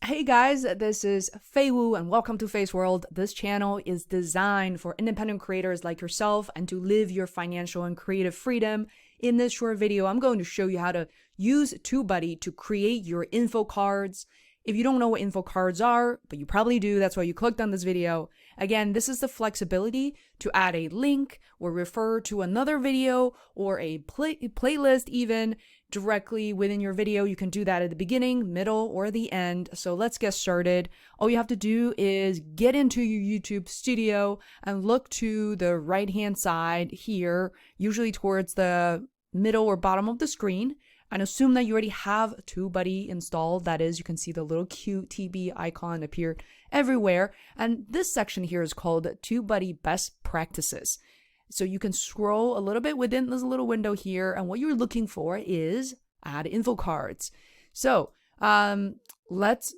Hey guys, this is Feiwu and welcome to Feisworld. This channel is designed for independent creators like yourself and to live your financial and creative freedom. In this short video, I'm going to show you how to use TubeBuddy to create your info cards. If you don't know what info cards are, but you probably do, that's why you clicked on this video. Again, this is the flexibility to add a link or refer to another video or a playlist even directly within your video. You can do that at the beginning, middle, or the end. So let's get started. All you have to do is get into your YouTube studio and look to the right-hand side here, usually towards the middle or bottom of the screen, and assume that you already have TubeBuddy installed. That is, you can see the little cute TB icon appear everywhere. And this section here is called TubeBuddy Best Practices. So you can scroll a little bit within this little window here, and what you're looking for is add info cards. So let's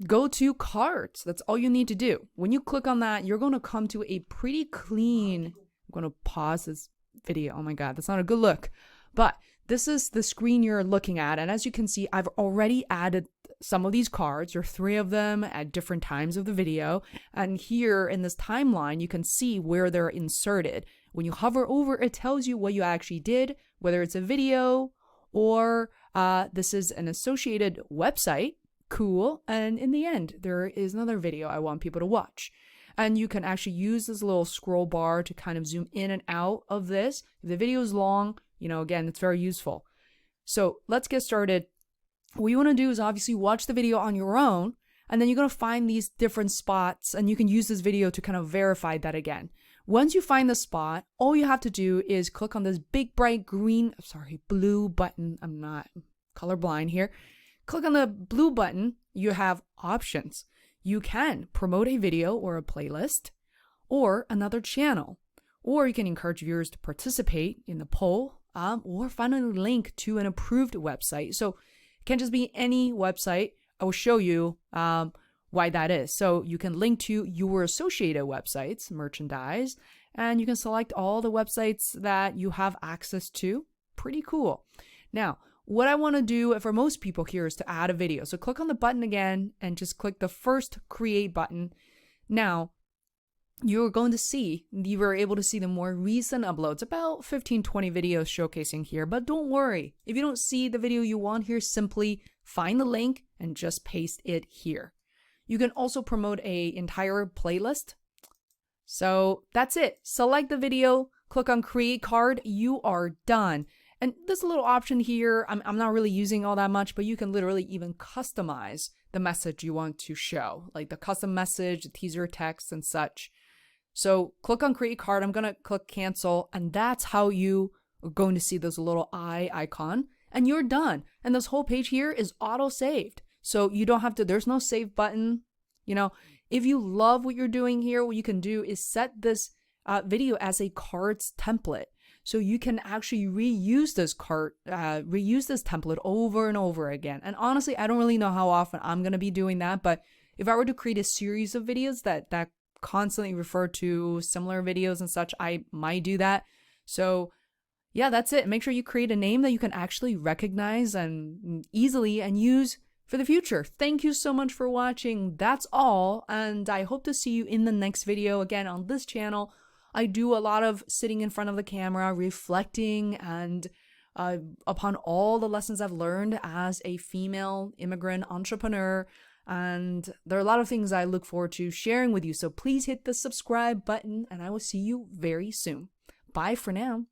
go to cards. That's all you need to do. When you click on that, you're going to come to a pretty clean, I'm going to pause this video. Oh my God, that's not a good look. But this is the screen you're looking at. And as you can see, I've already added some of these cards, or 3 of them at different times of the video. And here in this timeline, you can see where they're inserted. When you hover over, it tells you what you actually did, whether it's a video or this is an associated website. Cool. And in the end, there is another video I want people to watch. And you can actually use this little scroll bar to kind of zoom in and out of this. If the video is long, again, it's very useful. So let's get started. What you want to do is obviously watch the video on your own, and then you're going to find these different spots, and you can use this video to kind of verify that again. Once you find the spot, all you have to do is click on this big bright blue button. I'm not colorblind here. Click on the blue button. You have options. You can promote a video or a playlist or another channel, or you can encourage viewers to participate in the poll, or find a link to an approved website. So it can't just be any website. I will show you why that is. So you can link to your associated websites, merchandise, and you can select all the websites that you have access to. Pretty cool. Now, what I want to do for most people here is to add a video. So click on the button again and just click the first create button. Now, you're going to see, you were able to see the more recent uploads, about 15-20 videos showcasing here. But don't worry, if you don't see the video you want here, simply find the link and just paste it here. You can also promote an entire playlist. So that's it. Select the video, click on create card, you are done. And this little option here, I'm not really using all that much, but you can literally even customize the message you want to show, like the custom message, the teaser text, and such. So click on create card. I'm going to click cancel, and that's how you are going to see this little eye icon, and you're done. And this whole page here is auto saved. So you don't have to, there's no save button. If you love what you're doing here, what you can do is set this video as a cards template. So you can actually reuse this template over and over again. And honestly, I don't really know how often I'm going to be doing that, but if I were to create a series of videos that constantly refer to similar videos and such, I might do that. So yeah, that's it. Make sure you create a name that you can actually recognize and easily and use for the future. Thank you so much for watching. That's all. And I hope to see you in the next video. Again, on this channel, I do a lot of sitting in front of the camera, reflecting and upon all the lessons I've learned as a female immigrant entrepreneur. And there are a lot of things I look forward to sharing with you. So please hit the subscribe button, and I will see you very soon. Bye for now.